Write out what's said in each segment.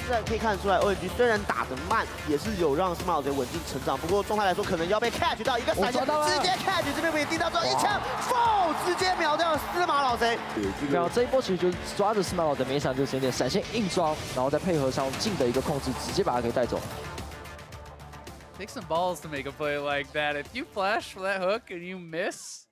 虽然可以看出来 ONG 虽然打得慢，也是有让司马老贼稳定成长，不过状态来说可能要被 catch 到一个闪现，直接 catch 这边被盯到之后一枪 ，FoFo 直接秒掉司马老贼。然后这一波其实就是抓着司马老贼，每场就是有点闪现硬装，然后再配合上近的一个控制，直接把他给带走。 Take some balls to make a play like that. If you flash for that hook and you miss.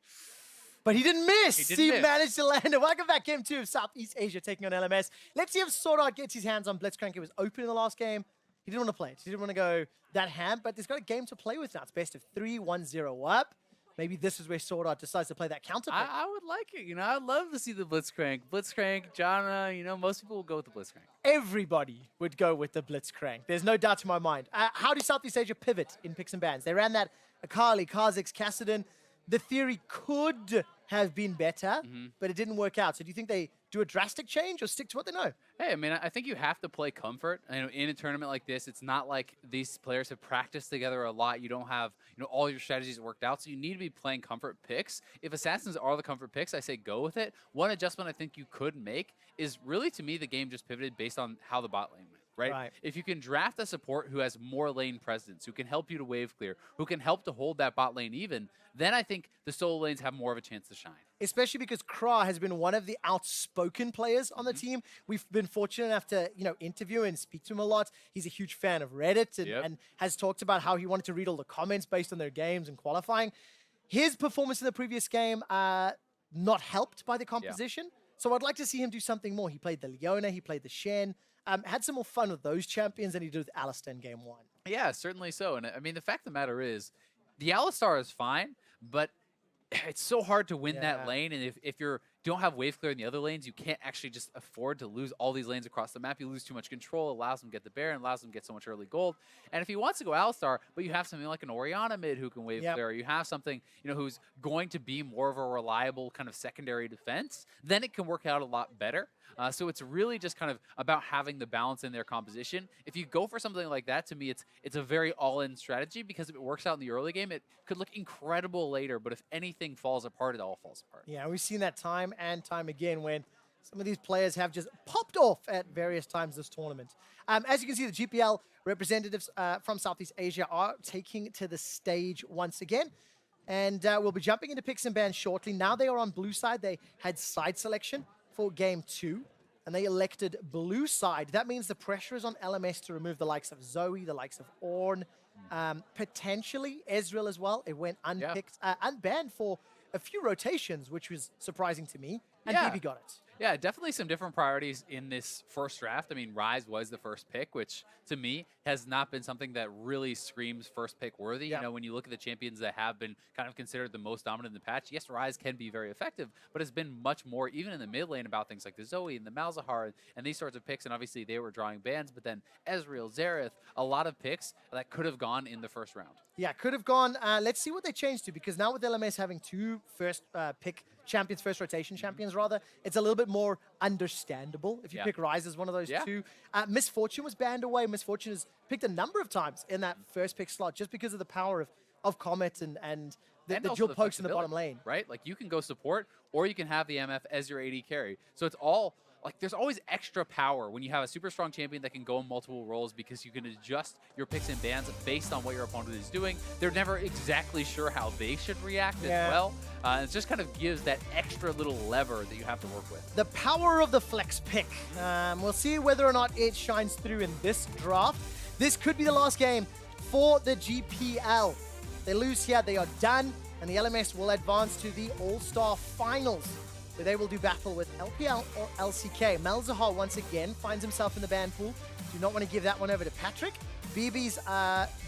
But he didn't miss. He managed to land it. Welcome back, Game 2 of Southeast Asia taking on LMS. Let's see if SwordArt gets his hands on Blitzcrank. It was open in the last game. He didn't want to play it. He didn't want to go that ham, but he's got a game to play with now. It's best of 3, 1-0 up. Maybe this is where SwordArt decides to play that counter pick. I would like it. You know, I'd love to see the Blitzcrank. Blitzcrank, Jana, you know, most people will go with the Blitzcrank. Everybody would go with the Blitzcrank. There's no doubt to my mind. How do Southeast Asia pivot in picks and bans? They ran that Akali, Kha'Zix, Kassadin. The theory could have been better, but it didn't work out. So do you think they do a drastic change or stick to what they know? Hey, I mean, I think you have to play comfort. You know, in a tournament like this, it's not like these players have practiced together a lot. You don't have, you know, all your strategies worked out. So you need to be playing comfort picks. If Assassins are the comfort picks, I say go with it. One adjustment I think you could make is really, to me, the game just pivoted based on how the bot lane went. Right? If you can draft a support who has more lane presence, who can help you to wave clear, who can help to hold that bot lane even, then I think the solo lanes have more of a chance to shine. Especially because Kra has been one of the outspoken players on the team. We've been fortunate enough to, you know, interview and speak to him a lot. He's a huge fan of Reddit and has talked about how he wanted to read all the comments based on their games and qualifying. His performance in the previous game, not helped by the composition. So I'd like to see him do something more. He played the Leona, he played the Shen. Had some more fun with those champions than he did with Alistar in game 1. Yeah, certainly so. And I mean, the fact of the matter is, the Alistar is fine, but it's so hard to win that lane. And if you don't have wave clear in the other lanes, you can't actually just afford to lose all these lanes across the map. You lose too much control, allows them to get the Baron, allows them to get so much early gold. And if he wants to go Alistar, but you have something like an Orianna mid who can wave clear, or you have something, you know, who's going to be more of a reliable kind of secondary defense, then it can work out a lot better. So it's really just kind of about having the balance in their composition. If you go for something like that, to me, it's a very all-in strategy, because if it works out in the early game, it could look incredible later, but if anything falls apart, it all falls apart. Yeah, we've seen that time and time again when some of these players have just popped off at various times this tournament. As you can see, the GPL representatives from Southeast Asia are taking to the stage once again. And we'll be jumping into picks and bans shortly. Now they are on blue side. They had side selection for game 2, and they elected blue side. That means the pressure is on LMS to remove the likes of Zoe, the likes of Ornn, potentially Ezreal as well. It went unpicked, unbanned for a few rotations, which was surprising to me, and Bebe got it. Yeah, definitely some different priorities in this first draft. I mean, Ryze was the first pick, which to me has not been something that really screams first pick worthy. You know, when you look at the champions that have been kind of considered the most dominant in the patch, yes, Ryze can be very effective, but it's been much more, even in the mid lane, about things like the Zoe and the Malzahar and these sorts of picks. And obviously they were drawing bans, but then Ezreal, Xerath, a lot of picks that could have gone in the first round. Yeah, could have gone. Let's see what they changed to, because now with LMS having 2 first pick champions, first rotation champions rather, it's a little bit more understandable if you pick Ryze as one of those 2. Misfortune was banned away. Misfortune has picked a number of times in that first pick slot just because of the power of Comet and the dual pokes in the bottom lane. Right? Like, you can go support, or you can have the MF as your AD carry. So it's all, like, there's always extra power when you have a super strong champion that can go in multiple roles, because you can adjust your picks and bans based on what your opponent is doing. They're never exactly sure how they should react as well. It just kind of gives that extra little lever that you have to work with. The power of the flex pick. We'll see whether or not it shines through in this draft. This could be the last game for the GPL. They lose here, they are done, and the LMS will advance to the All-Star Finals, where they will do battle with LPL or LCK. Malzahar once again finds himself in the ban pool. Do not want to give that one over to Patrick. Bebe's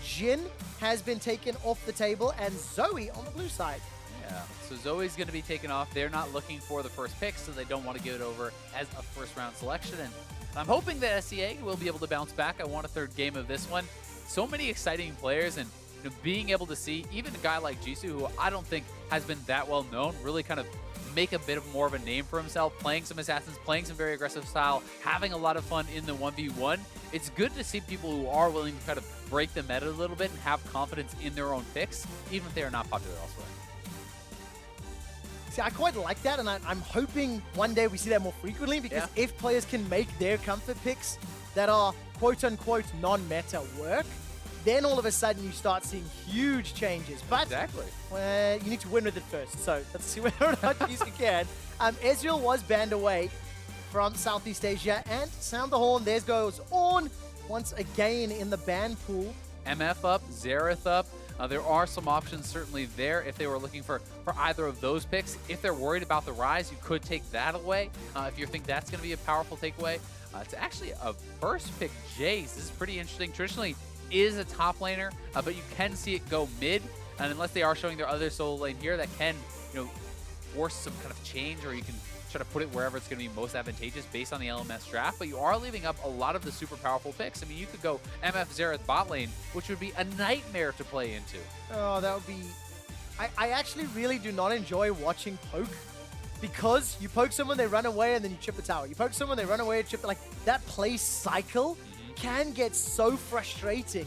Jhin has been taken off the table, and Zoe on the blue side. Yeah, so Zoe's going to be taken off. They're not looking for the first pick, so they don't want to give it over as a first-round selection. And I'm hoping that SCA will be able to bounce back. I want a third game of this one. So many exciting players, and you know, being able to see even a guy like Jisu, who I don't think has been that well known, really kind of make a bit of more of a name for himself, playing some Assassins, playing some very aggressive style, having a lot of fun in the 1v1. It's good to see people who are willing to kind of break the meta a little bit and have confidence in their own picks, even if they are not popular elsewhere. See, I quite like that, and I'm hoping one day we see that more frequently, because if players can make their comfort picks, that are quote-unquote non-meta work, then all of a sudden you start seeing huge changes. But Exactly. you need to win with it first. So let's see whether or not Jisu can. Ezreal was banned away from Southeast Asia, and sound the horn. There goes On once again in the ban pool. MF up, Xerath up. There are some options certainly there if they were looking for either of those picks. If they're worried about the Ryze, you could take that away if you think that's going to be a powerful takeaway. It's actually a first pick Jayce. This is pretty interesting. Traditionally is a top laner, but you can see it go mid. And unless they are showing their other solo lane here, that can, force some kind of change, or you can try to put it wherever it's going to be most advantageous based on the LMS draft. But you are leaving up a lot of the super powerful picks. I mean, you could go MF Xerath bot lane, which would be a nightmare to play into. Oh, that would be... I actually really do not enjoy watching poke, because you poke someone, they run away, and then you chip the tower. You poke someone, they run away, chip... Like, that play cycle can get so frustrating,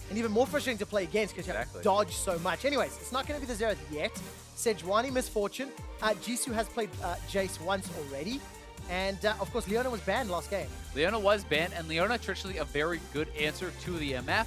and even more frustrating to play against because you have to dodge so much. Anyways, it's not going to be the Xerath yet. Sejuani Misfortune. Jisu has played Jayce once already. And, of course, Leona was banned last game. Leona was banned, and Leona traditionally a very good answer to the MF.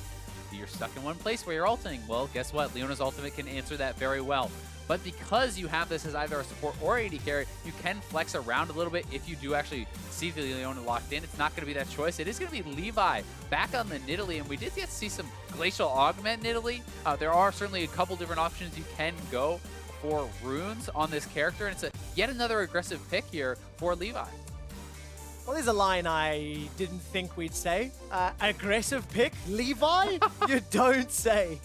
You're stuck in one place where you're ulting. Well, guess what? Leona's ultimate can answer that very well. But because you have this as either a support or AD carry, you can flex around a little bit if you do actually see the Leona locked in. It's not going to be that choice. It is going to be Levi back on the Nidalee, and we did get to see some Glacial Augment Nidalee. There are certainly a couple different options you can go for runes on this character, and it's yet another aggressive pick here for Levi. Well, there's a line I didn't think we'd say. Aggressive pick? Levi? You don't say.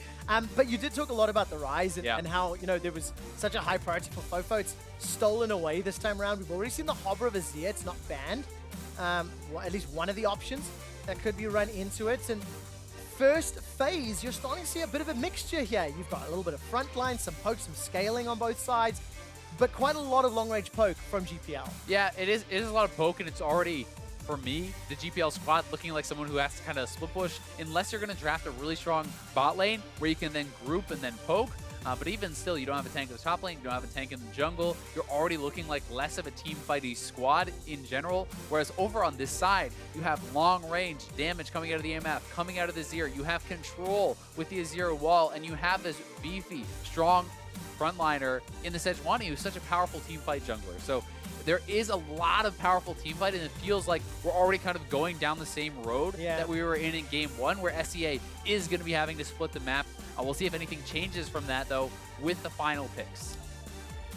But you did talk a lot about the Ryze and how, there was such a high priority for FoFo. It's stolen away this time around. We've already seen the Hover of Azir. It's not banned. Well, at least one of the options that could be run into it. And first phase, you're starting to see a bit of a mixture here. You've got a little bit of frontline, some poke, some scaling on both sides, but quite a lot of long-range poke from GPL. Yeah, it is a lot of poke, and it's already, for me, the GPL squad looking like someone who has to kind of split push, unless you're going to draft a really strong bot lane where you can then group and then poke. But even still, you don't have a tank in the top lane, you don't have a tank in the jungle. You're already looking like less of a team fighty squad in general. Whereas over on this side, you have long range damage coming out of the MF, coming out of the Azir. You have control with the Azir wall, and you have this beefy, strong frontliner in the Sejuani, who's such a powerful team fight jungler. So there is a lot of powerful team fight, and it feels like we're already kind of going down the same road that we were in game one, where SEA is going to be having to split the map. We'll see if anything changes from that, though, with the final picks.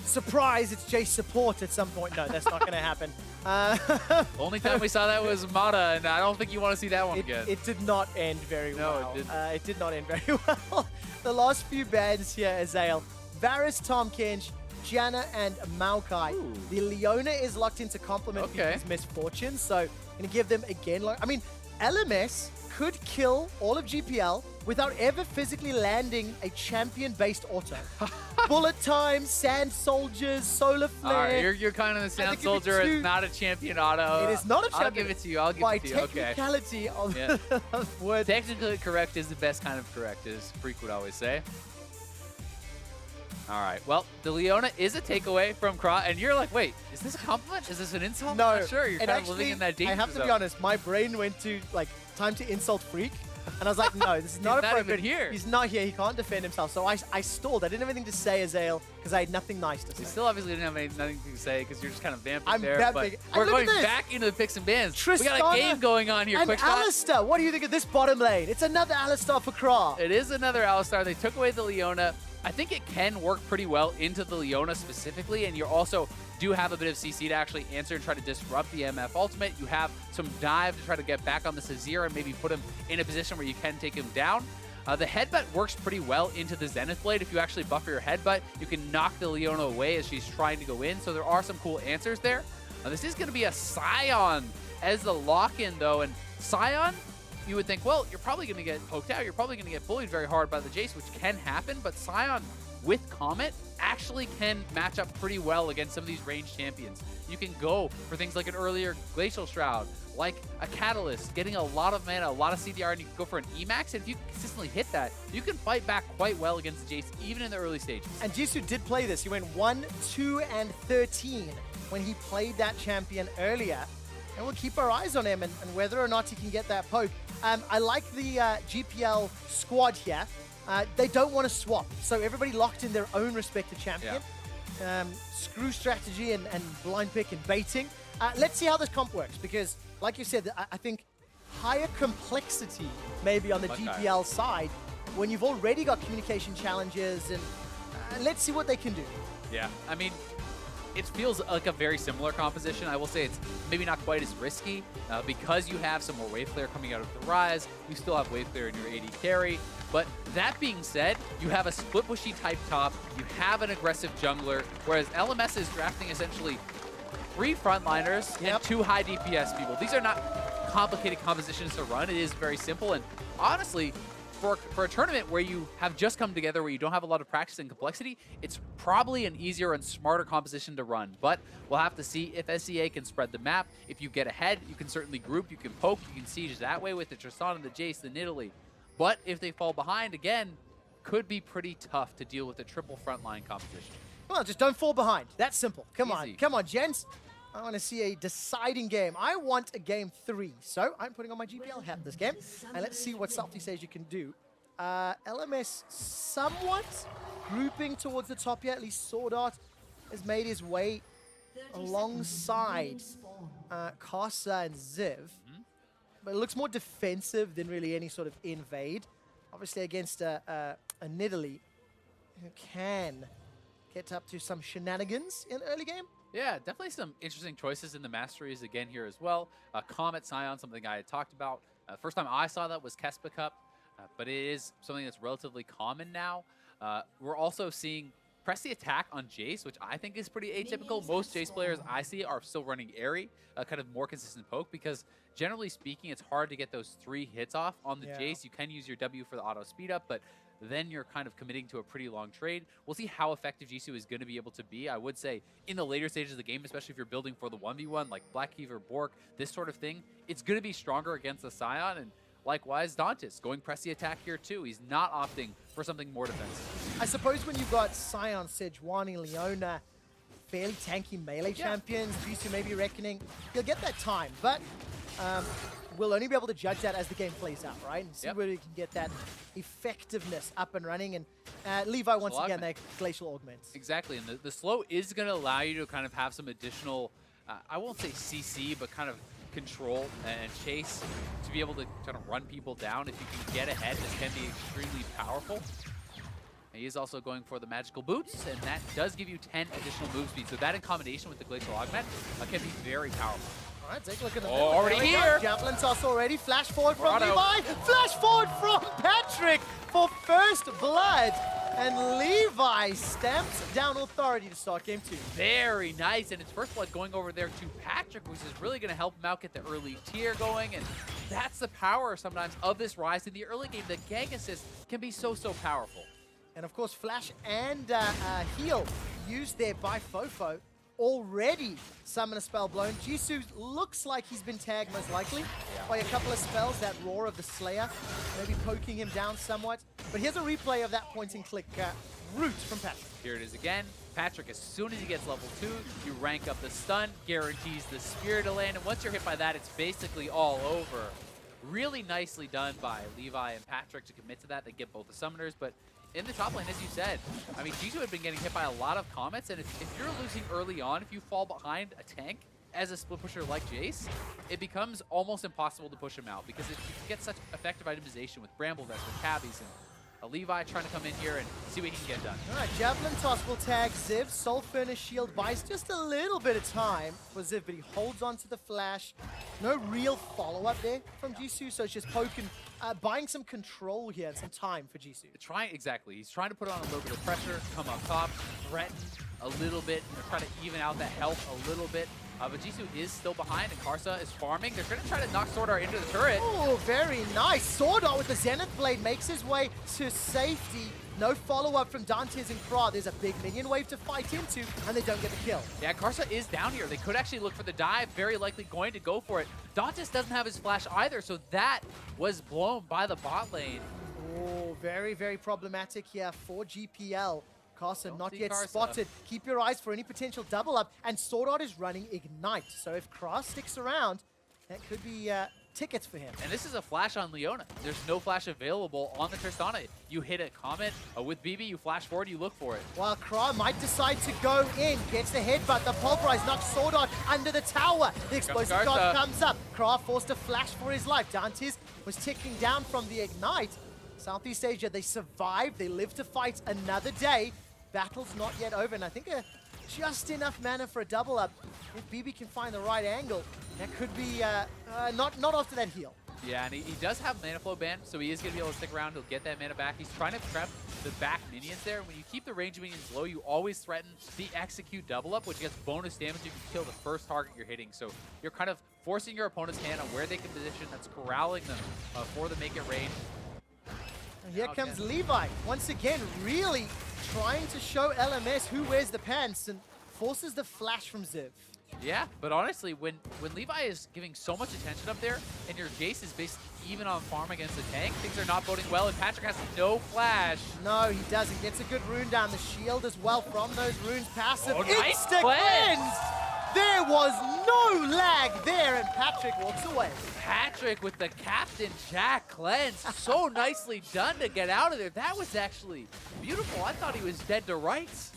Surprise, it's Jayce support at some point. No, that's not going to happen. Only time we saw that was Mata, and I don't think you want to see that one again. It did not end very well. No, it didn't. It did not end very well. The last few bans here, Azale. Varus, Tom Kench, Janna, and Maokai. Ooh. The Leona is locked into complement because Misfortune, so going to give them again. I mean, LMS could kill all of GPL without ever physically landing a champion-based auto. Bullet time, Sand Soldiers, Solar Flare. All right, you're kind of the Sand Soldier. It's not a champion auto. It is not a champion. I'll give it to you. I'll give it to you. By technicality of word. Technically correct is the best kind of correct, as Freak would always say. All right, well, the Leona is a takeaway from Kra, and you're like, wait, is this a compliment? Is this an insult? No. I'm not sure. You're kind of living in that danger zone. I have to be honest, my brain went to, time to insult Freak, and I was like, no, this is not appropriate. He's not even here. He's not here. He can't defend himself. So I stalled. I didn't have anything to say, Azale, because I had nothing nice to say. You still obviously didn't have nothing to say because you're just kind of vamping there. Vamping. But we're going back into the picks and bans. Tristana, we got a game going on here. And Alistar. What do you think of this bottom lane? It's another Alistar for Kra. It is another Alistar. They took away the Leona. I think it can work pretty well into the Leona specifically, and you also do have a bit of CC to actually answer and try to disrupt the MF ultimate. You have some dive to try to get back on this Azir and maybe put him in a position where you can take him down. The headbutt works pretty well into the Zenith Blade. If you actually buffer your headbutt, you can knock the Leona away as she's trying to go in, so there are some cool answers there. This is going to be a Sion as the lock-in, though, and Sion, you would think, well, you're probably going to get poked out. You're probably going to get bullied very hard by the Jayce, which can happen. But Sion with Comet actually can match up pretty well against some of these ranged champions. You can go for things like an earlier Glacial Shroud, like a Catalyst, getting a lot of mana, a lot of CDR, and you can go for an Emax. And if you consistently hit that, you can fight back quite well against the Jayce, even in the early stages. And Jisu did play this. He went 1, 2, and 13 when he played that champion earlier. And we'll keep our eyes on him and whether or not he can get that poke. I like the Yeah. GPL squad here. They don't want to swap, so everybody locked in their own respective champion. Screw strategy and blind pick and baiting. Let's see how this comp works, because like you said, I think higher complexity maybe on the GPL side when you've already got communication challenges, and let's see what they can do. Yeah, I mean, it feels like a very similar composition. I will say it's maybe not quite as risky because you have some more wave clear coming out of the Ryze. You still have wave clear in your AD carry. But that being said, you have a split bushy type top, you have an aggressive jungler, whereas LMS is drafting essentially 3 frontliners and 2 high DPS people. These are not complicated compositions to run. It is very simple, and honestly, for a tournament where you have just come together, where you don't have a lot of practice and complexity, it's probably an easier and smarter composition to run. But we'll have to see if SEA can spread the map. If you get ahead, you can certainly group, you can poke, you can siege that way with the Tristana, the Jayce, the Nidalee. But if they fall behind, again, could be pretty tough to deal with the triple frontline composition. Well, just don't fall behind. That's simple. Come Easy. on. Come on, gents. I want to see a deciding game. I want a game 3. So I'm putting on my GPL hat this game. And let's see what Southeast Asia can do. LMS somewhat grouping towards the top here. At least SwordArt has made his way alongside Karsa and Ziv. But it looks more defensive than really any sort of invade. Obviously against a Nidalee who can get up to some shenanigans in the early game. Yeah, definitely some interesting choices in the masteries again here as well. Comet Sion, something I had talked about. First time I saw that was Kespa Cup, but it is something that's relatively common now. We're also seeing press the attack on Jayce, which I think is pretty atypical. Most Jayce players I see are still running Airy, kind of more consistent poke, because generally speaking, it's hard to get those 3 hits off on the Jayce. You can use your W for the auto speed up, but then you're kind of committing to a pretty long trade. We'll see how effective Jisu is going to be able to be. I would say in the later stages of the game, especially if you're building for the 1v1, like Black Heaver, Bork, this sort of thing, it's going to be stronger against the Sion, and likewise, Dantiz going press the attack here too. He's not opting for something more defensive. I suppose when you've got Sion, Sejuani, Leona, fairly tanky melee champions, Jisu maybe reckoning, you'll get that time, but we'll only be able to judge that as the game plays out, right? And see where we can get that effectiveness up and running. And Levi, once again, that glacial augments. Exactly, and the slow is going to allow you to kind of have some additional, I won't say CC, but kind of control and chase to be able to kind of run people down. If you can get ahead, this can be extremely powerful. He is also going for the magical boots, and that does give you 10 additional move speed. So that in combination with the glacial augment can be very powerful. All right, take a look at the already here. Javelin toss already. Flash forward from Levi. Flash forward from Patrick for first blood. And Levi stamps down authority to start game 2. Very nice, and it's first blood going over there to Patrick, which is really going to help him out get the early tier going. And that's the power sometimes of this Ryze in the early game. The gang assist can be so powerful. And of course, flash and heal used there by FoFo. Already summon a spell blown. Jisu looks like he's been tagged most likely by a couple of spells. That Roar of the Slayer, maybe poking him down somewhat. But here's a replay of that point and click route from Patrick. Here it is again. Patrick, as soon as he gets level 2, you rank up the stun, guarantees the spear to land, and once you're hit by that, it's basically all over. Really nicely done by Levi and Patrick to commit to that. They get both the summoners, but in the top lane, as you said, I mean, Jisu had been getting hit by a lot of comets, and if you're losing early on, if you fall behind a tank as a split pusher like Jayce, it becomes almost impossible to push him out, because if you get such effective itemization with Bramble Vest, with Cabbies, and a Levi trying to come in here and see what he can get done. All right, Javelin toss will tag Ziv. Soul Furnace shield buys just a little bit of time for Ziv, but he holds on to the flash. No real follow-up there from Jisu, so it's just poking, buying some control here and some time for Jisu. Exactly. He's trying to put on a little bit of pressure, come up top, threaten a little bit, try to even out that health a little bit. But Jisu is still behind, and Karsa is farming. They're going to try to knock SwordArt into the turret. Oh, very nice. SwordArt with the Zenith Blade makes his way to safety. No follow-up from Dantiz and Kra. There's a big minion wave to fight into, and they don't get the kill. Yeah, Karsa is down here. They could actually look for the dive, very likely going to go for it. Dantiz doesn't have his flash either, so that was blown by the bot lane. Oh, very problematic here for GPL. Karsa not see yet Karsa. spotted. Keep your eyes for any potential double up. And SwordArt is running Ignite. So if Kras sticks around, that could be tickets for him. And this is a flash on Leona. There's no flash available on the Tristana. You hit a Comet with Bebe, you flash forward, you look for it. While Kra might decide to go in, gets the headbutt, the pulverize knocks SwordArt under the tower. The explosive dart comes up. Kra forced to flash for his life. Dantiz was ticking down from the Ignite. Southeast Asia, they survived. They live to fight another day. Battle's not yet over, and I think just enough mana for a double up. If Bebe can find the right angle, that could be not after that heal. Yeah, and he does have mana flow ban, so he is going to be able to stick around. He'll get that mana back. He's trying to prep the back minions there. When you keep the range minions low, you always threaten the execute double up, which gets bonus damage if you kill the first target you're hitting. So you're kind of forcing your opponent's hand on where they can position. That's corralling them for the make it range. And here comes Levi, once again, really trying to show LMS who wears the pants and forces the flash from Ziv. Yeah, but honestly, when Levi is giving so much attention up there, and your Jayce is basically even on farm against the tank, things are not boding well, and Patrick has no flash. No, he doesn't. Gets a good rune down the shield as well from those runes. Passive Nice insta-cleanse! There was no lag there, and Patrick walks away. Patrick with the Captain Jack cleanse. So nicely done to get out of there. That was actually beautiful. I thought he was dead to rights.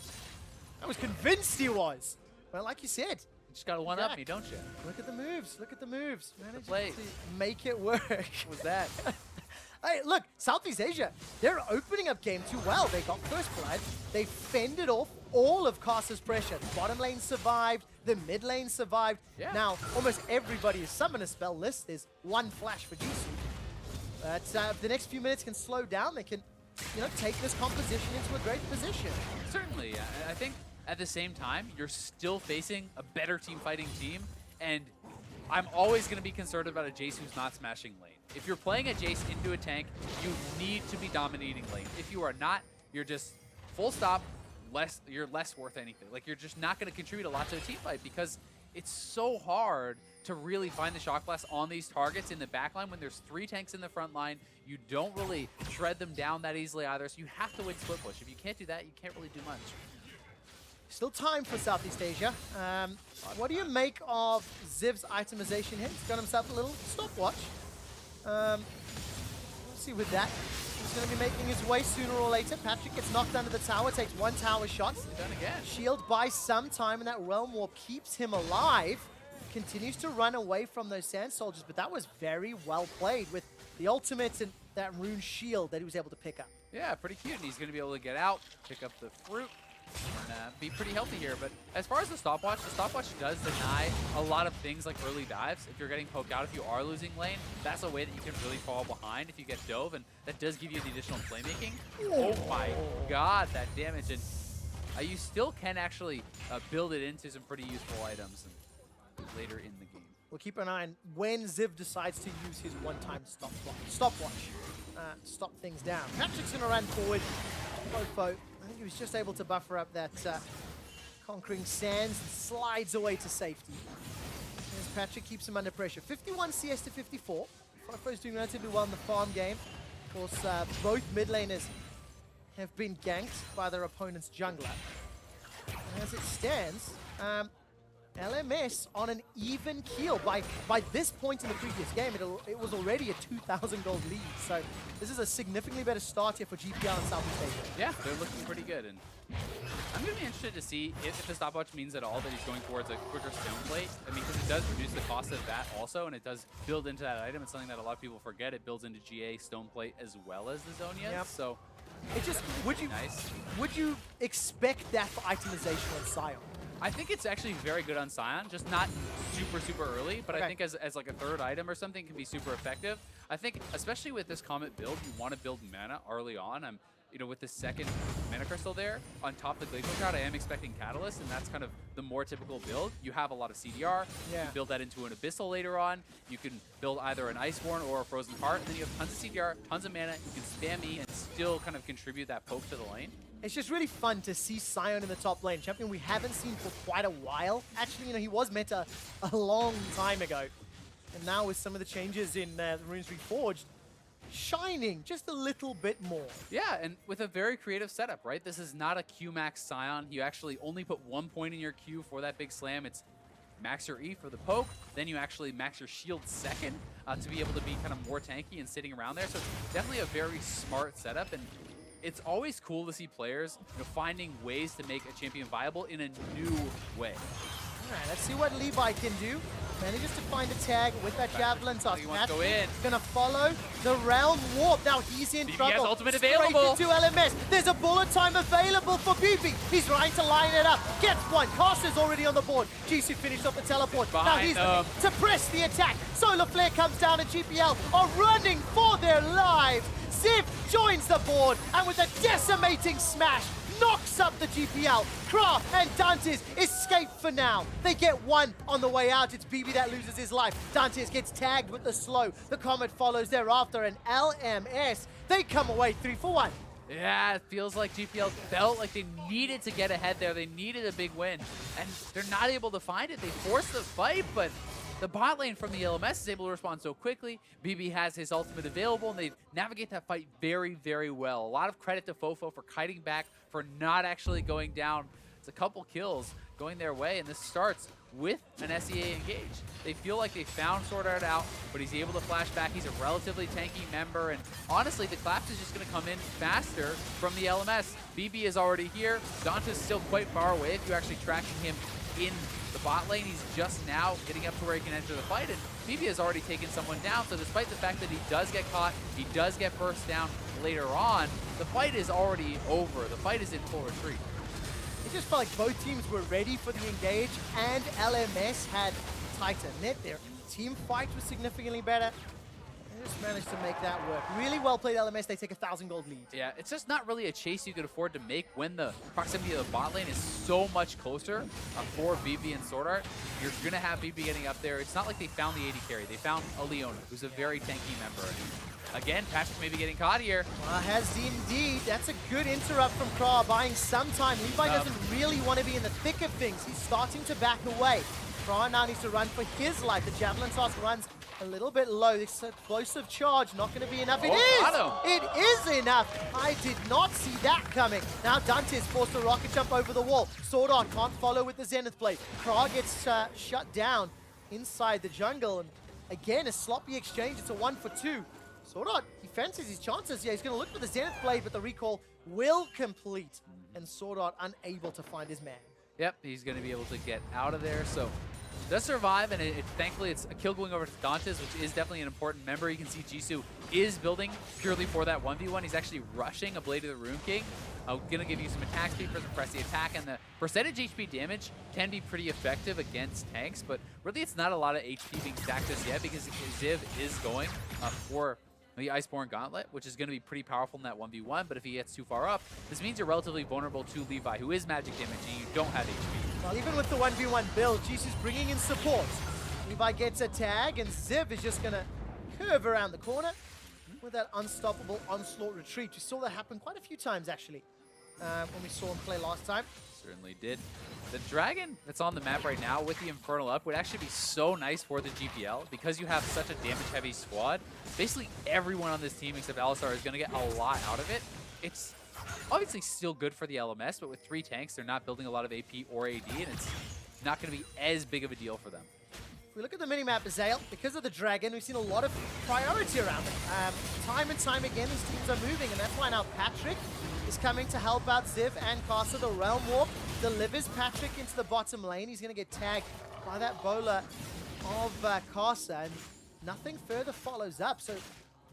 I was convinced he was. Well, like you said, You just got to one-up me, don't you? look at the moves. Look at the moves. Managed play. to make it work. What was that? Hey, look, Southeast Asia, they're opening up game too well. They got first blood. They fended off all of Karsa's pressure. The bottom lane survived. The mid lane survived. Yeah. Now, almost everybody is summoner spell list. There's one flash for Jisu. But if the next few minutes can slow down, they can, take this composition into a great position. Certainly, yeah. I think at the same time, you're still facing a better team fighting team, and I'm always going to be concerned about a Jayce who's not smashing lane. If you're playing a Jayce into a tank, you need to be dominating lane. If you are not, you're just full stop, you're less worth anything. Like, you're just not going to contribute a lot to a team fight because it's so hard to really find the shock blast on these targets in the backline when there's 3 tanks in the front line. You don't really shred them down that easily either, so you have to win split push. If you can't do that, you can't really do much. Still time for Southeast Asia. What do you make of Ziv's itemization here? He's got himself a little stopwatch. Let's see with that. He's going to be making his way sooner or later. Patrick gets knocked under the tower, takes 1 tower shot. Done again. Shield buys some time, and that Realm Warp keeps him alive. Continues to run away from those Sand Soldiers, but that was very well played with the ultimate and that rune shield that he was able to pick up. Yeah, pretty cute. And he's going to be able to get out, pick up the fruit, and be pretty healthy here. But as far as the stopwatch does deny a lot of things like early dives. If you're getting poked out, if you are losing lane, that's a way that you can really fall behind if you get dove, and that does give you the additional playmaking. Oh my god, that damage. And you still can actually build it into some pretty useful items later in the game. We'll keep an eye on when Ziv decides to use his one-time stopwatch. Stop things down. Patrick's going to run forward. FoFo, I think he was just able to buffer up that conquering sands and slides away to safety. As Patrick keeps him under pressure. 51 CS to 54. FoFo's doing relatively well in the farm game. Of course, both mid laners have been ganked by their opponent's jungler. And as it stands, LMS on an even keel. By this point in the previous game, it was already a 2,000 gold lead. So this is a significantly better start here for GPL and Southeast Asia. Yeah, they're looking pretty good. And I'm going to be interested to see if the stopwatch means at all that he's going towards a quicker stone plate. I mean, because it does reduce the cost of that also, and it does build into that item. It's something that a lot of people forget. It builds into GA stone plate as well as the Zonias. Yep. So it just would you expect that for itemization on Sion? I think it's actually very good on Sion, just not super early, but I think as like a third item or something can be super effective. I think, especially with this Comet build, you want to build mana early on. With the second mana crystal there, on top of the Glacial Shroud, I am expecting Catalyst, and that's kind of the more typical build. You have a lot of CDR, you can build that into an Abyssal later on, you can build either an Iceborne or a Frozen Heart, and then you have tons of CDR, tons of mana, you can spam E and still kind of contribute that poke to the lane. It's just really fun to see Sion in the top lane, champion we haven't seen for quite a while. Actually, he was meta a long time ago. And now with some of the changes in the Runes Reforged, shining just a little bit more. Yeah, and with a very creative setup, right? This is not a Q max Sion. You actually only put 1 point in your Q for that big slam. It's max your E for the poke, then you actually max your shield second to be able to be kind of more tanky and sitting around there. So it's definitely a very smart setup, and it's always cool to see players finding ways to make a champion viable in a new way. All right, let's see what Levi can do. Manages to find a tag with that javelin toss. He wants to go in. Gonna follow the round warp. Now he's in Bebe trouble. has ultimate Straight available. into LMS. There's a bullet time available for Bebe. He's trying to line it up. Gets one. Karsa's already on the board. Jisu finished off the teleport. Now he's looking to press the attack. Solar Flare comes down and GPL are running for their lives. Ziv joins the board and with a decimating smash, knocks up the GPL. Kra and Dantiz escape for now. They get one on the way out. It's Bebe that loses his life. Dantiz gets tagged with the slow. The Comet follows thereafter, and LMS, they come away 3 for 1. Yeah, it feels like GPL felt like they needed to get ahead there. They needed a big win, and they're not able to find it. They forced the fight, but the bot lane from the LMS is able to respond so quickly. Bebe has his ultimate available, and they navigate that fight very, very well. A lot of credit to FoFo for kiting back, for not actually going down. It's a couple kills going their way, and this starts with an SEA engage. They feel like they found SwordArt out, but he's able to flash back. He's a relatively tanky member, and honestly, the collapse is just going to come in faster from the LMS. Bebe is already here. Dantiz is still quite far away if you're actually tracking him in the bot lane. He's just now getting up to where he can enter the fight, and Bebe has already taken someone down, so despite the fact that he does get caught, he does get burst down later on, the fight is already over. The fight is in full retreat. It just felt like both teams were ready for the engage, and LMS had tighter net. Their team fight was significantly better. They just managed to make that work. Really well played LMS. They take a 1,000 gold lead. Yeah, it's just not really a chase you could afford to make when the proximity of the bot lane is so much closer for Bebe and SwordArt. You're going to have Bebe getting up there. It's not like they found the AD carry. They found a Leona, who's a very tanky member. Again, Patrick maybe getting caught here. Has indeed. That's a good interrupt from Kra, buying some time. Levi doesn't really want to be in the thick of things. He's starting to back away. Kra now needs to run for his life. The javelin toss runs a little bit low. This explosive charge not going to be enough. It is enough. I did not see that coming. Now Dantiz forced a rocket jump over the wall. SwordArt can't follow with the Zenith Blade. Kra gets shut down inside the jungle. And again, a sloppy exchange. It's a 1 for 2. SwordArt, he fancies his chances. Yeah, he's going to look for the Zenith Blade, but the recall will complete. And SwordArt unable to find his man. Yep, he's going to be able to get out of there. So does survive, and thankfully it's a kill going over to Dantiz, which is definitely an important member. You can see Jisu is building purely for that 1v1. He's actually rushing a Blade of the Rune King. Going to give you some attack speed for the press the attack, and the percentage HP damage can be pretty effective against tanks, but really it's not a lot of HP being stacked just yet because Ziv is going for the Iceborne Gauntlet, which is going to be pretty powerful in that 1v1, but if he gets too far up, this means you're relatively vulnerable to Levi, who is magic damage, and you don't have HP. Well, even with the 1v1 build, Jisu's bringing in support. Levi gets a tag, and Ziv is just going to curve around the corner with that unstoppable onslaught retreat. We saw that happen quite a few times, actually, when we saw him play last time. Certainly did. The dragon that's on the map right now with the Infernal up would actually be so nice for the GPL because you have such a damage-heavy squad. Basically everyone on this team except Alistar is going to get a lot out of it. It's obviously still good for the LMS, but with 3 tanks, they're not building a lot of AP or AD, and it's not going to be as big of a deal for them. If we look at the minimap, Azale, because of the dragon, we've seen a lot of priority around it. Time and time again, these teams are moving, and that's why now Patrick is coming to help out Ziv and Karsa. The Realm Warp delivers Patrick into the bottom lane. He's going to get tagged by that bowler of Karsa, and nothing further follows up. So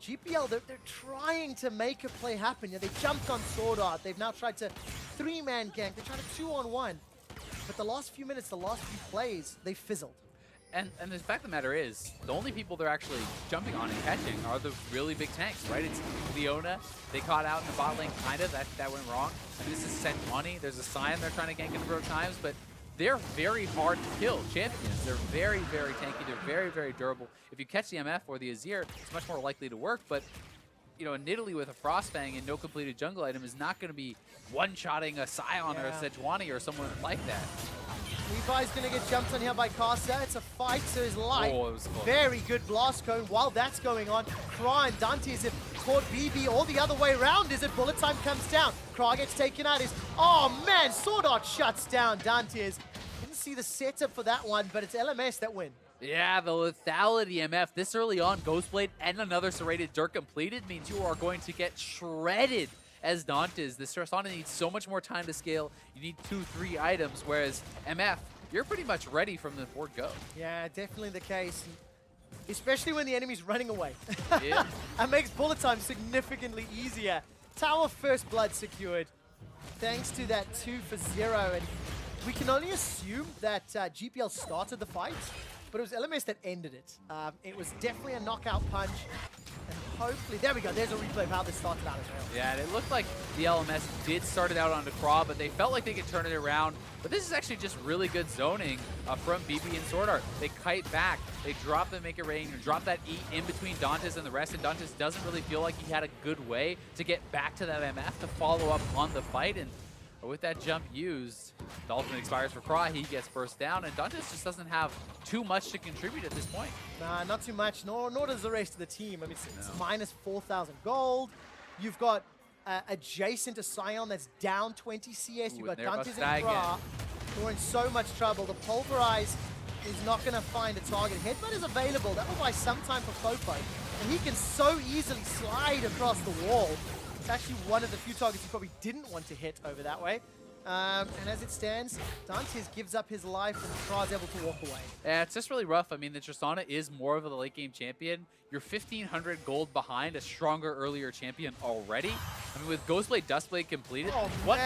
GPL, they're trying to make a play happen. Yeah, they jumped on SwordArt. They've now tried to 3-man gank. They tried a 2-on-1. But the last few minutes, the last few plays, they fizzled. And the fact of the matter is, the only people they're actually jumping on and catching are the really big tanks, right? It's Leona. They caught out in the bot lane, kind of. That went wrong. And this is Sejuani. There's a Sion they're trying to gank a number of times, but they're very hard to kill champions. They're very, very tanky. They're very, very durable. If you catch the MF or the Azir, it's much more likely to work, but you know, a Nidalee with a Frostfang and no completed jungle item is not going to be one-shotting a Sion or a Sejuani or someone like that. Levi's going to get jumped on here by Karsa. It's a fight to his life. Oh, it was close. Very good blast cone while that's going on. Kra and Dantiz have toward BB or the other way around. Is it bullet time comes down? Kra gets taken out. Oh man, SwordArt shuts down Dantiz. Didn't see the setup for that one, but it's LMS that win. Yeah, the lethality MF this early on, Ghostblade and another serrated dirt completed means you are going to get shredded as Dantiz. This Tristana needs so much more time to scale. You need 2-3 items, whereas MF, you're pretty much ready from the board go. Yeah, definitely the case. Especially when the enemy's running away. Yeah. That makes bullet time significantly easier. Tower first blood secured, thanks to that 2 for 0. And we can only assume that GPL started the fight, but it was LMS that ended it. It was definitely a knockout punch. And hopefully, there we go, there's a replay of how this started out as well. Yeah, and it looked like the LMS did start it out onto Kra, but they felt like they could turn it around. But this is actually just really good zoning from BB and SwordArt. They kite back, they drop the Make It Rain, and drop that E in between Dantiz and the rest, and Dantiz doesn't really feel like he had a good way to get back to that MF to follow up on the fight. And with that jump used, the ultimate expires for Kra, he gets first down, and Dantiz just doesn't have too much to contribute at this point. Nah, not too much, nor does the rest of the team. I mean, it's minus 4,000 gold. You've got a Jayce into Sion that's down 20 CS. You've got Dantiz and Kra who are in so much trouble. The Pulverize is not going to find a target. Headbutt is available. That will buy some time for FoFo, and he can so easily slide across the wall. It's actually one of the few targets he probably didn't want to hit over that way. And as it stands, Dantiz gives up his life and Kra's able to walk away. Yeah, it's just really rough. I mean, the Tristana is more of a late game champion. You're 1,500 gold behind a stronger earlier champion already. I mean, with Ghostblade, Dustblade completed, what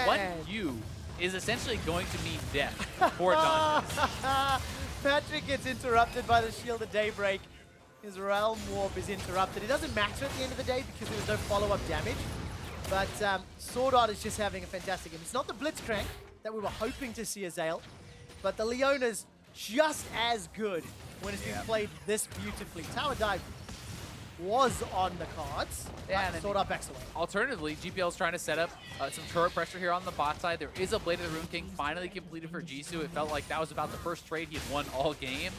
you is essentially going to mean death for Dantiz. Patrick gets interrupted by the Shield of Daybreak. His Realm Warp is interrupted. It doesn't matter at the end of the day because there was no follow-up damage. But SwordArt is just having a fantastic game. It's not the Blitzcrank that we were hoping to see as Ale, but the Leona's just as good when it's been played this beautifully. Tower dive was on the cards. Yeah, and SwordArt backs away. Alternatively, GPL is trying to set up some turret pressure here on the bot side. There is a Blade of the Rune King finally completed for Jisu. It felt like that was about the first trade he had won all game.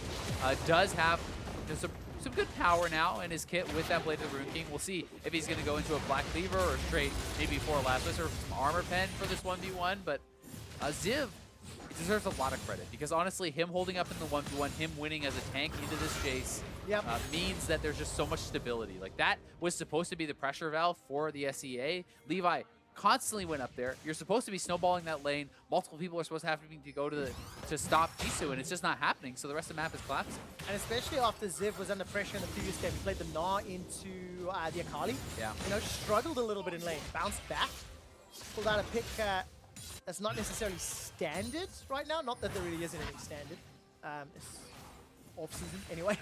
Does have some good power now in his kit with that Blade of the Rune King. We'll see if he's going to go into a Black Cleaver or straight maybe for a Lazarus or some Armor Pen for this 1v1. But Ziv deserves a lot of credit because honestly, him holding up in the 1v1, him winning as a tank into this Jayce means that there's just so much stability. Like that was supposed to be the pressure valve for the SEA. Levi constantly went up there. You're supposed to be snowballing that lane. Multiple people are supposed to have to go to stop Jisu, and it's just not happening. So the rest of the map is collapsing. And especially after Ziv was under pressure in the previous game, he played the Gnar into the Akali. Yeah. You know, struggled a little bit in lane, bounced back, pulled out a pick that's not necessarily standard right now. Not that there really isn't any standard. It's off-season anyway.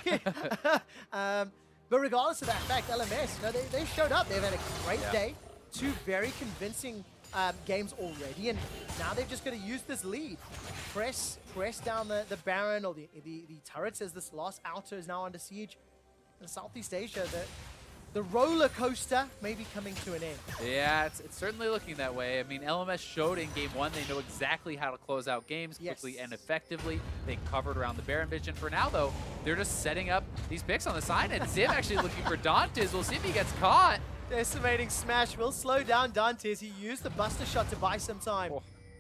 But regardless of that fact, LMS, you know, they showed up. They've had a great day. 2 very convincing games already, and now they've just got to use this lead. Press down the Baron or the turrets as this last outer is now under siege. In Southeast Asia, the roller coaster may be coming to an end. Yeah, it's certainly looking that way. I mean, LMS showed in game 1 they know exactly how to close out games quickly and effectively. They covered around the Baron vision. For now, though, they're just setting up these picks on the side, and Ziv actually looking for Dantiz. We'll see if he gets caught. Decimating Smash will slow down Dantiz. He used the Buster Shot to buy some time.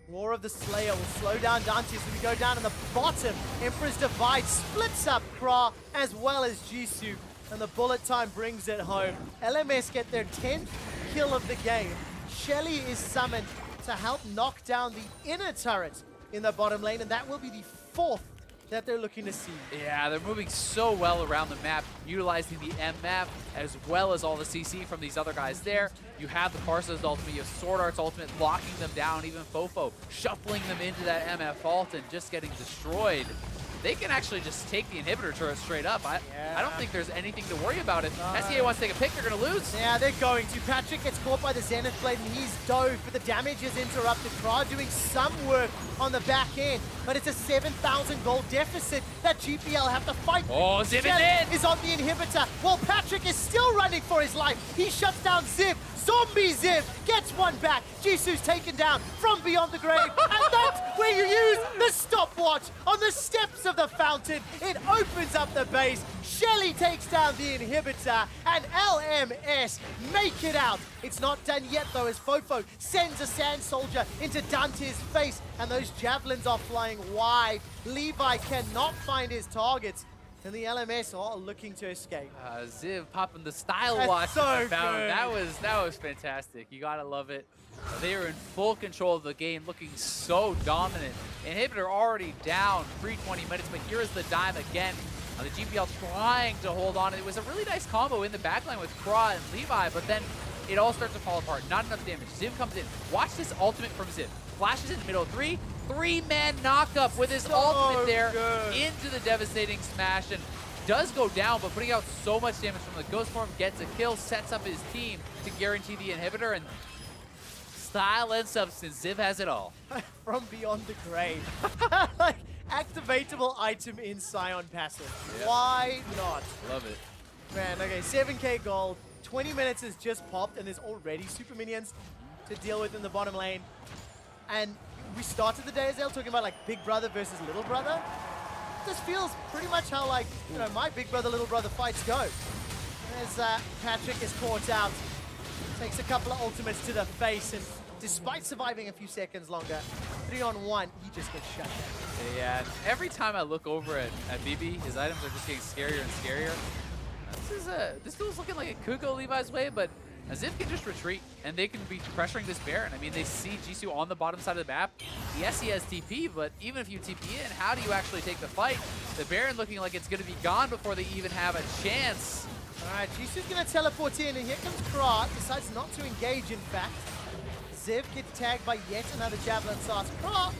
War of the Slayer will slow down Dantiz as we go down in the bottom. Emperor's Divide splits up Kra as well as Jisu, and the bullet time brings it home. LMS get their 10th kill of the game. Shelly is summoned to help knock down the inner turret in the bottom lane, and that will be the 4th that they're looking to see. Yeah, they're moving so well around the map, utilizing the MF as well as all the CC from these other guys there. You have the Karsa's ultimate, you have SwordArt's ultimate locking them down, even FoFo shuffling them into that MF ult and just getting destroyed. They can actually just take the inhibitor turret straight up. I don't think there's anything to worry about it. SEA wants to take a pick, they're going to lose. Yeah, they're going to. Patrick gets caught by the Zenith Blade and he's dove, but the damage is interrupted. Kra doing some work on the back end, but it's a 7,000 gold deficit that GPL have to fight. Oh, Ziv is in! Is on the inhibitor. Well, Patrick is still running for his life. He shuts down Ziv. Zombie Ziv gets one back. Jisu's taken down from beyond the grave. And that's where you use the stopwatch on the steps of the fountain. It opens up the base. Shelly takes down the inhibitor, and LMS make it out. It's not done yet, though, as FoFo sends a Sand Soldier into Danti's face, and those javelins are flying wide. Levi cannot find his targets, and the LMS are looking to escape. Ziv popping the style That's watch. so I found. good. That was fantastic. You gotta love it. They are in full control of the game, looking so dominant. Inhibitor already down pre-20 minutes, but here is the dime again. The GPL trying to hold on. It was a really nice combo in the backline with Kra and Levi, but then it all starts to fall apart. Not enough damage. Ziv comes in. Watch this ultimate from Ziv. Flashes in the middle. Three-man knockup with his ultimate there into the devastating smash, and does go down, but putting out so much damage from the Ghost Form, gets a kill, sets up his team to guarantee the inhibitor, and style and substance, Ziv has it all. From beyond the grave. Like, activatable item in Sion passive. Yeah. Why not? Love it. Man, okay, 7k gold. 20 minutes has just popped, and there's already super minions to deal with in the bottom lane. And we started the day, Azale, talking about like big brother versus little brother. This feels pretty much how, like, you know, my big brother, little brother fights go. As Patrick is caught out, takes a couple of ultimates to the face, and despite surviving a few seconds longer, 3-on-1, he just gets shut down. Yeah, and every time I look over at Bebe, his items are just getting scarier and scarier. This feels looking like it could go Levi's way, but Ziv can just retreat, and they can be pressuring this Baron. I mean, they see Jisu on the bottom side of the map. Yes, he has TP, but even if you TP in, how do you actually take the fight? The Baron looking like it's going to be gone before they even have a chance. All right, Jisu's going to teleport in, and here comes Kra. Decides not to engage, in fact. Ziv gets tagged by yet another Javelin Sauce. Kra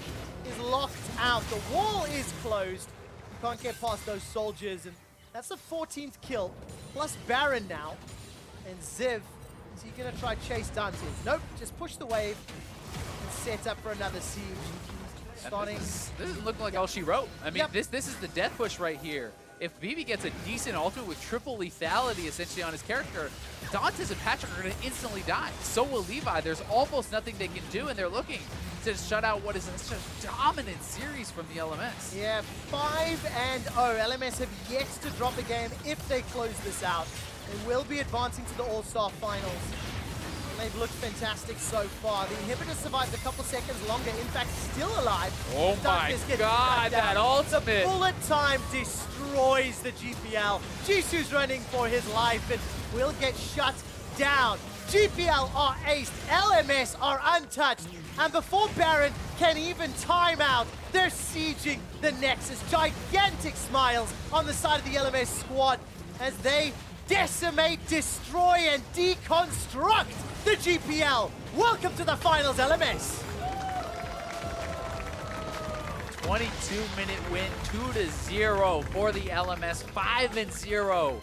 is locked out. The wall is closed. You can't get past those soldiers, and that's the 14th kill, plus Baron now. And Ziv, is he going to try chase Dantiz? Nope, just push the wave and set up for another siege. Starting. This doesn't look like all she wrote. I mean, this is the death push right here. If Bebe gets a decent ultimate with triple lethality essentially on his character, Dantiz and Patrick are going to instantly die. So will Levi. There's almost nothing they can do, and they're looking to shut out what is such a dominant series from the LMS. Yeah, 5-0. LMS have yet to drop a game if they close this out. They will be advancing to the All-Star Finals. And they've looked fantastic so far. The inhibitor survived a couple seconds longer. In fact, still alive. Oh my god, that ultimate! The bullet time destroys the GPL. Jisu's running for his life and will get shut down. GPL are aced, LMS are untouched, and before Baron can even time out, they're sieging the Nexus. Gigantic smiles on the side of the LMS squad as they decimate, destroy, and deconstruct the GPL. Welcome to the finals, LMS. 22-minute win, 2-0 for the LMS, 5-0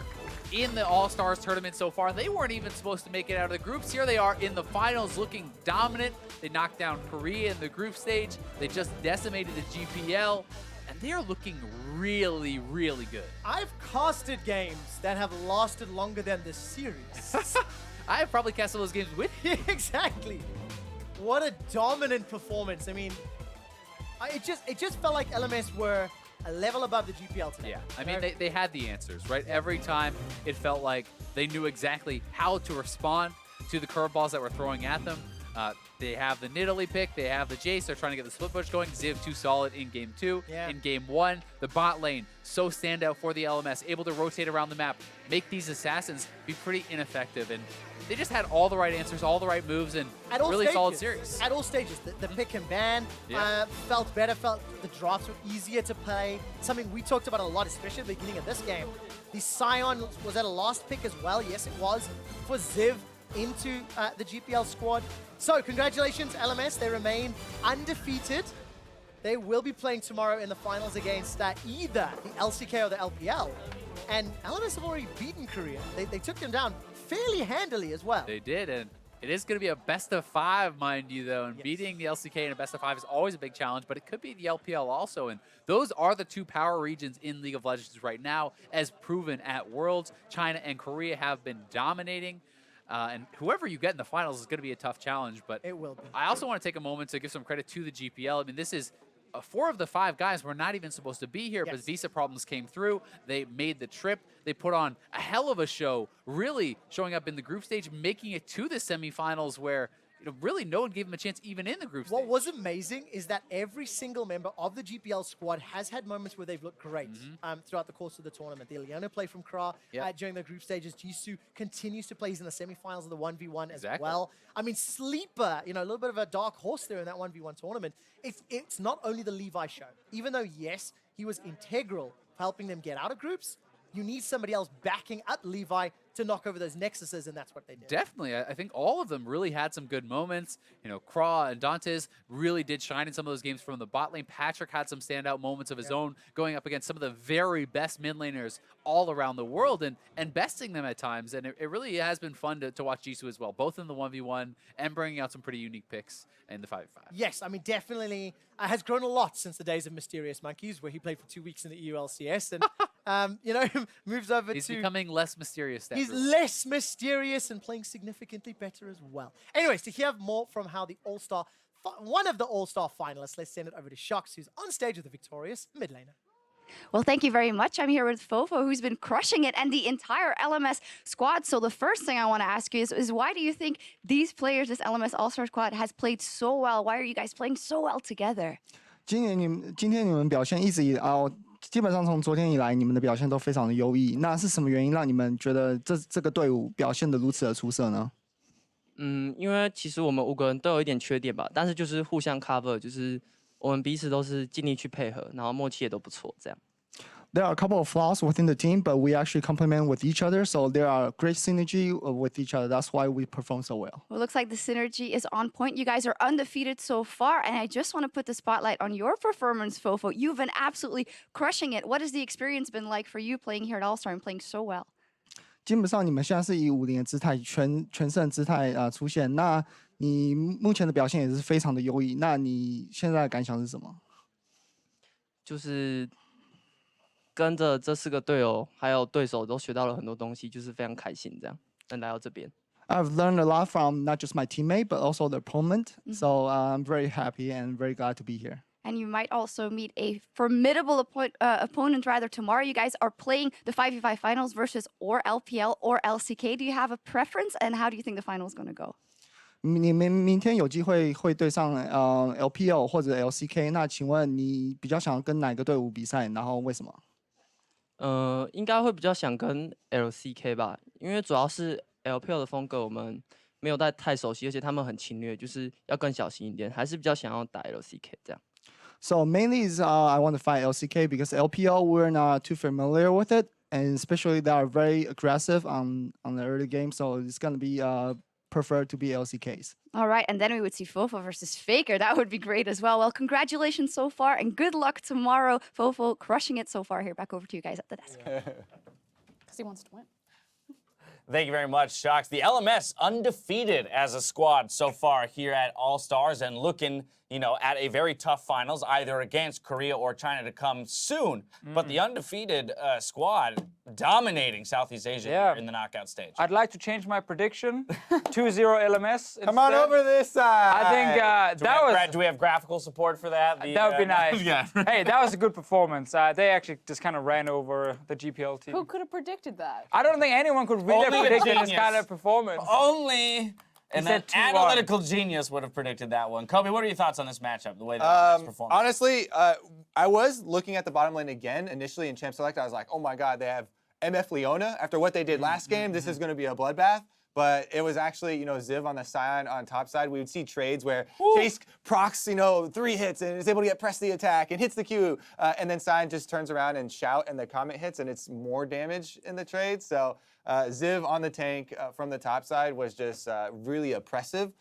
in the All-Stars tournament so far. They weren't even supposed to make it out of the groups. Here they are in the finals looking dominant. They knocked down Korea in the group stage. They just decimated the GPL, and they are looking really, really good. I've casted games that have lasted longer than this series. I have probably cast all those games with you. Exactly. What a dominant performance. I mean, it just felt like LMS were a level above the GPL today. Yeah, I mean, they had the answers, right? Every time it felt like they knew exactly how to respond to the curveballs that were throwing at them. They have the Nidalee pick, they have the Jayce, they're trying to get the split push going. Ziv too solid in game 2. Yeah. In game 1, the bot lane, so standout for the LMS, able to rotate around the map, make these assassins be pretty ineffective. And they just had all the right answers, all the right moves, and really solid series. At all stages. The pick and ban felt better, felt the drafts were easier to play. Something we talked about a lot, especially at the beginning of this game. The Sion was at a last pick as well. Yes, it was for Ziv into the GPL squad. So congratulations, LMS. They remain undefeated. They will be playing tomorrow in the finals against either the LCK or the LPL. And LMS have already beaten Korea. They took them down fairly handily as well. They did, and it is going to be a best of 5, mind you, though. And beating the LCK in a best of 5 is always a big challenge, but it could be the LPL also. And those are the 2 power regions in League of Legends right now, as proven at Worlds. China and Korea have been dominating. And whoever you get in the finals is going to be a tough challenge. But It will be. I also want to take a moment to give some credit to the GPL. I mean, this is 4 of the 5 guys were not even supposed to be here, but visa problems came through. They made the trip. They put on a hell of a show, really showing up in the group stage, making it to the semifinals where really no one gave them a chance even in the group stage. What was amazing is that every single member of the GPL squad has had moments where they've looked great throughout the course of the tournament. The Leona play from Kra during the group stages. Jisu continues to play. He's in the semifinals of the 1v1 as well. I mean, Sleeper, a little bit of a dark horse there in that 1v1 tournament. It's not only the Levi show. Even though, yes, he was integral helping them get out of groups, you need somebody else backing up Levi to knock over those nexuses, and that's what they did. Definitely. I think all of them really had some good moments. Kra and Dantiz really did shine in some of those games from the bot lane. Patrick had some standout moments of his own, going up against some of the very best mid laners all around the world and besting them at times. And it really has been fun to watch Jisu as well, both in the 1v1 and bringing out some pretty unique picks in the 5v5. Yes, I mean, definitely has grown a lot since the days of Mysterious Monkeys, where he played for 2 weeks in the EULCS and, moves over He's to... becoming less mysterious. He's less mysterious and playing significantly better as well. Anyways, to hear more from how the All-Star, one of the All-Star finalists, let's send it over to Shox, who's on stage with the victorious mid laner. Well, thank you very much. I'm here with FoFo, who's been crushing it, and the entire LMS squad. So the first thing I want to ask you is why do you think these players, this LMS All-Star squad, has played so well? Why are you guys playing so well together? 今天你们表现一直基本上从昨天以来，你们的表现都非常的优异。那是什么原因让你们觉得这个队伍表现得如此的出色呢？因为其实我们5个人都有一点缺点吧，但是就是互相 cover， 就是我们彼此都是尽力去配合，然后默契也都不错，这样。There are a couple of flaws within the team, but we actually complement with each other, so there are great synergy with each other. That's why we perform so well. Well, it looks like the synergy is on point. You guys are undefeated so far, and I just want to put the spotlight on your performance, FoFo. You've been absolutely crushing it. What has the experience been like for you playing here at All-Star and playing so well? 基本上你们现在是以50的姿态、全胜姿态出现，那你目前的表现也是非常的优异。那你现在的感想是什么？就是跟着这4个队友还有对手都学到了很多东西，就是非常开心这样能来到这边。I've learned a lot from not just my teammate, but also the opponent. So I'm very happy and very glad to be here. And you might also meet a formidable opponent rather tomorrow. You guys are playing the 5v5 finals versus or LPL or LCK. Do you have a preference, and how do you think the final is going to go? 你们明天有机会会对上LPL 或者 LCK， 那请问你比较想跟哪个队伍比赛，然后为什么？应该会比较想跟 LCK 吧，因为主要是 LPL 的风格我们没有太熟悉，而且他们很侵略，就是要更小心一点，还是比较想要打 LCK 这样。So mainly is I want to fight LCK because LPL we're not too familiar with it, and especially they are very aggressive on the early game. So it's gonna be preferred to be LCKs. All right, and then we would see FoFo versus FLICKR. That would be great as well. Well, congratulations so far, and good luck tomorrow. FoFo crushing it so far here. Back over to you guys at the desk. Because he wants to win. Thank you very much, Shox. The LMS undefeated as a squad so far here at All-Stars and looking, at a very tough finals, either against Korea or China to come soon. But the undefeated squad dominating Southeast Asia in the knockout stage. I'd like to change my prediction. 2-0 LMS. Come on over this side. I think Do we have graphical support for that? That would be nice. Yeah. Hey, that was a good performance. They actually just kind of ran over the GPL team. Who could have predicted that? I don't think anyone could really have predicted this kind of performance. Only an analytical genius would have predicted that one. Kobe, what are your thoughts on this matchup, the way that it's performed? Honestly, I was looking at the bottom lane again initially in Champ Select. I was like, oh my God, they have MF Leona. After what they did last game, this is going to be a bloodbath. But it was actually, Ziv on the Sion on top side. We would see trades where Jayce procs, 3 hits and is able to get press the attack and hits the Q. And then Sion just turns around and shout and the comment hits and it's more damage in the trade. So Ziv on the tank from the top side was just really oppressive.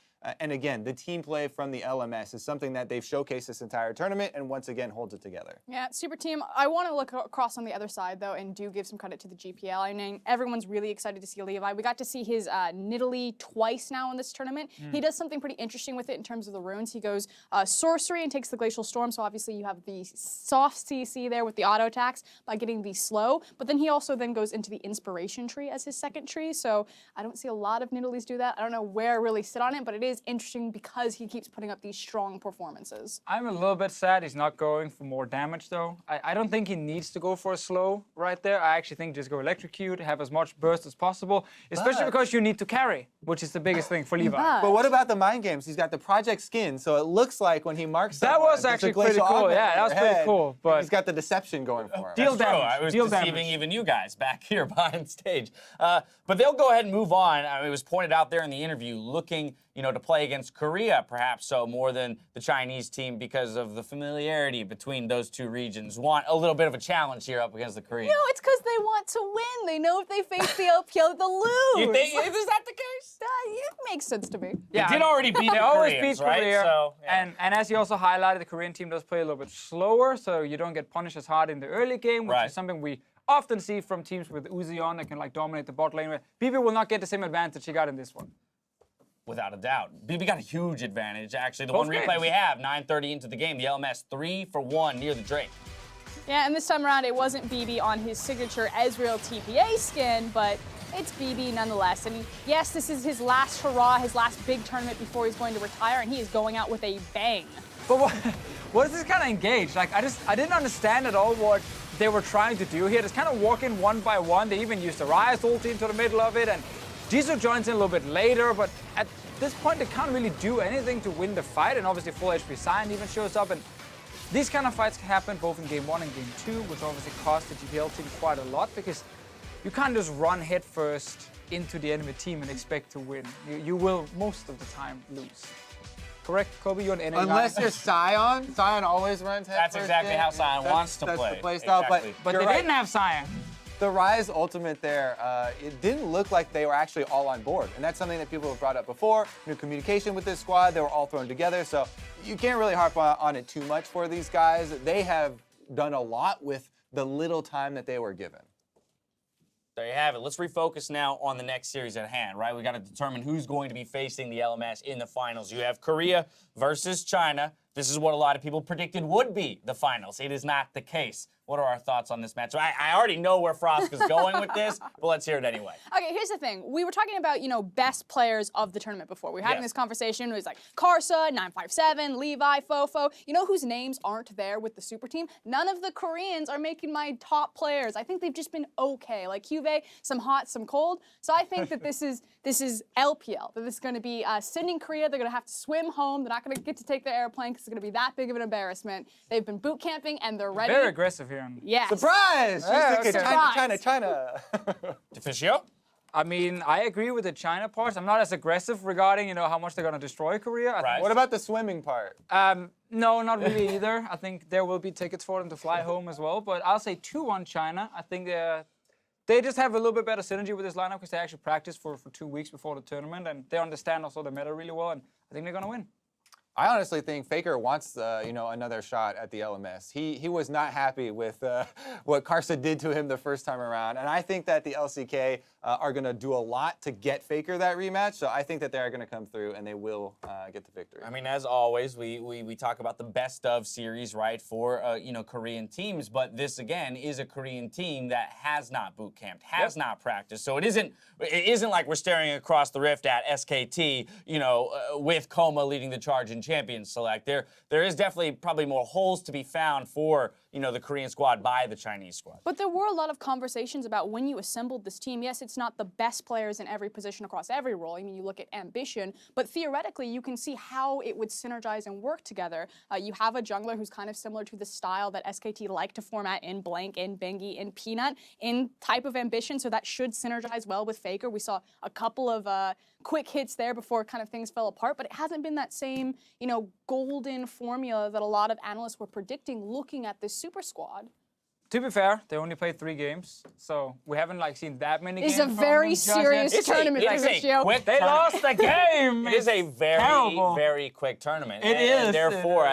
And again, the team play from the LMS is something that they've showcased this entire tournament and once again holds it together. Yeah, super team. I want to look across on the other side, though, and do give some credit to the GPL. I mean, everyone's really excited to see Levi. We got to see his Nidalee twice now in this tournament. He does something pretty interesting with it in terms of the runes. He goes Sorcery and takes the Glacial Storm, so obviously you have the soft CC there with the auto attacks by getting the slow, but then he also then goes into the Inspiration tree as his second tree, so I don't see a lot of Nidalees do that. I don't know where I really sit on it, but it is interesting because he keeps putting up these strong performances. I'm a little bit sad he's not going for more damage, though. I don't think he needs to go for a slow right there. I actually think just go Electrocute, have as much burst as possible, especially because you need to carry, which is the biggest thing for Levi. But what about the mind games? He's got the Project Skin, so it looks like when he marks that someone, was actually pretty cool. Yeah, that was pretty cool. But he's got the deception going for him. Deal damage. I was Deal deceiving damage. even you guys back here behind stage. But they'll go ahead and move on. I mean, it was pointed out there in the interview, looking, to play against Korea, perhaps so more than the Chinese team because of the familiarity between those two regions. Want a little bit of a challenge here up against the Koreans. No, it's because they want to win. They know if they face the LPL, they'll lose. You think, is that the case? It makes sense to me. Yeah, they did already beat the always Koreans, beat right? Korea. So, yeah. And as you also highlighted, the Korean team does play a little bit slower, so you don't get punished as hard in the early game, which is something we often see from teams with Uzi on that can dominate the bot lane. Bebe will not get the same advantage he got in this one. Without a doubt. Bebe got a huge advantage, actually. The Both one replay games. we have, 9:30 into the game, the LMS 3 for 1 near the Drake. Yeah, and this time around, it wasn't Bebe on his signature Ezreal TPA skin, but it's Bebe nonetheless. And yes, this is his last hurrah, his last big tournament before he's going to retire, and he is going out with a bang. But what is this kind of engaged? I didn't understand at all what they were trying to do here. Just kind of walk in one by one. They even used the Ryze ulti into the middle of it, and Jisu joins in a little bit later, but at this point they can't really do anything to win the fight, and obviously full HP Sion even shows up, and these kind of fights can happen both in game 1 and game 2, which obviously cost the GPL team quite a lot, because you can't just run headfirst into the enemy team and expect to win. You will most of the time lose. Correct, Kobe? You're an enemy. Unless you're Sion. Sion always runs head That's first exactly in. how Sion wants to play. That's the play style. Exactly. But you're they right. didn't have Sion. The Ryze ultimate there, it didn't look like they were actually all on board. And that's something that people have brought up before. Communication with this squad, they were all thrown together. So you can't really harp on it too much for these guys. They have done a lot with the little time that they were given. There you have it. Let's refocus now on the next series at hand, right? We got to determine who's going to be facing the LMS in the finals. You have Korea versus China. This is what a lot of people predicted would be the finals. It is not the case. What are our thoughts on this match? I already know where Frost is going with this, but let's hear it anyway. Okay, here's the thing. We were talking about, best players of the tournament before. We were having this conversation. It was like Karsa, 957, Levi, FoFo. You know whose names aren't there with the super team? None of the Koreans are making my top players. I think they've just been okay. Like Juve, some hot, some cold. So I think that this is LPL. That this is going to be sending Korea. They're going to have to swim home. They're not going to get to take their airplane because it's going to be that big of an embarrassment. They've been boot camping and they're ready. Very aggressive here. Yes. Surprise! She's thinking Surprise. China. Deficio? I mean, I agree with the China parts. I'm not as aggressive regarding, how much they're going to destroy Korea. Right. What about the swimming part? No, not really either. I think there will be tickets for them to fly home as well. But I'll say 2-1 China. I think they just have a little bit better synergy with this lineup because they actually practiced for 2 weeks before the tournament. And they understand also the meta really well. And I think they're going to win. I honestly think FLICKR wants, another shot at the LMS. He was not happy with what Karsa did to him the first time around, and I think that the LCK are going to do a lot to get FLICKR that rematch. So I think that they are going to come through and they will get the victory. I mean, as always, we talk about the best of series, right, for Korean teams, but this again is a Korean team that has not boot camped, has not practiced. So it isn't like we're staring across the rift at SKT, with Coma leading the charge in Champions Select. There is definitely probably more holes to be found for the Korean squad by the Chinese squad. But there were a lot of conversations about when you assembled this team. Yes, it's not the best players in every position across every role. I mean, you look at Ambition, but theoretically, you can see how it would synergize and work together. You have a jungler who's kind of similar to the style that SKT like to format in Blank, in Bengi, in Peanut, in type of Ambition, so that should synergize well with FLICKR. We saw a couple of quick hits there before kind of things fell apart, but it hasn't been that same, golden formula that a lot of analysts were predicting looking at this super squad. To be fair, they only played 3 games, so we haven't like seen that many It's games. a from very them just yet. serious tournament, it is a Gio. quick They tournament. lost the game. It is a very, terrible. very quick tournament. It and is,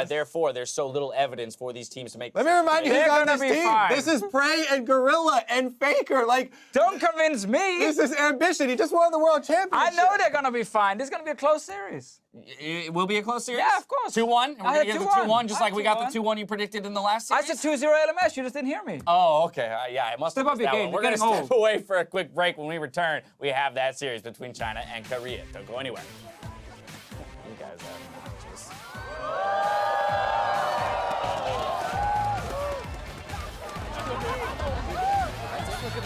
Therefore, there's so little evidence for these teams to make. Let me remind you who's They're on gonna this be team. fine. This is Prey and Gorilla and Faker. Like, Don't convince me. this is ambition. He just won the world I championship. know they're gonna be fine. This is gonna be a close series. It will be a close series. Yeah, of course. 2-1. We're I gonna had get the 2-1. 2-1, just I like had we got the 2-1. 2-1 you predicted in the last I series. said 2-0 LMS. You just didn't hear me. Oh, okay. Yeah, I must have Step up missed your that game. one. We're You're going to getting step away for a quick break. When we return, we have that series between China and Korea. Don't go anywhere. You guys have matches.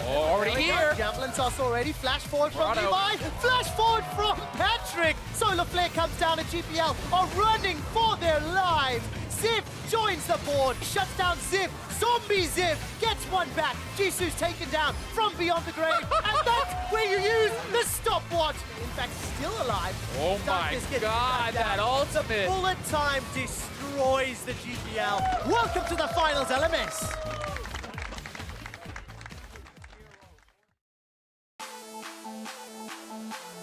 Already here. Javelin toss already. Flash forward from Toronto. Levi. Flash forward from Patrick. Solar Flare comes down and GPL are running for their lives. Ziv joins the board. Shuts down Ziv. Zombie Ziv gets one back. Jisu's taken down from beyond the grave. And that's where you use the stopwatch. In fact, still alive. Oh my Dantiz gets God, down. that ultimate. Bullet time destroys the GPL. Welcome to the finals, LMS.